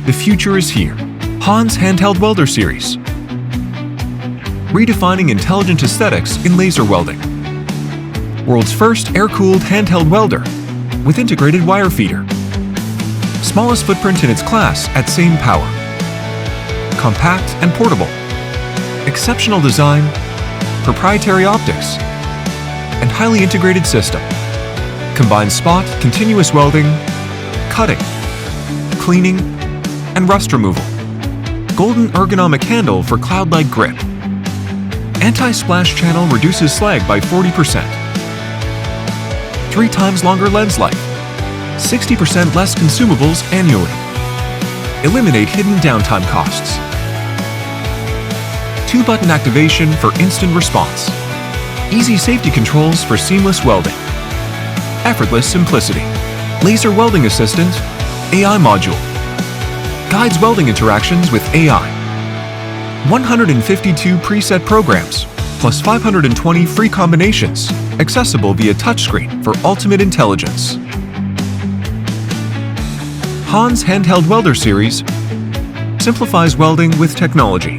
The future is here. Handheld Welder Series. Redefining intelligent aesthetics in laser welding. World's first air-cooled handheld welder with integrated wire feeder. Smallest footprint in its class at same power. Compact and portable. Exceptional design, proprietary optics, and highly integrated system. Combines spot, continuous welding, cutting, cleaning, and rust removal. Golden ergonomic handle for cloud-like grip. Anti-splash channel reduces slag by 40%. 3 times longer lens life. 60% less consumables annually. Eliminate hidden downtime costs. 2-button activation for instant response. Easy safety controls for seamless welding. Effortless simplicity. Laser welding assistant, AI module. Guides welding interactions with AI. 152 preset programs, plus 520 free combinations, accessible via touchscreen for ultimate intelligence. Handheld Welder Series simplifies welding with technology.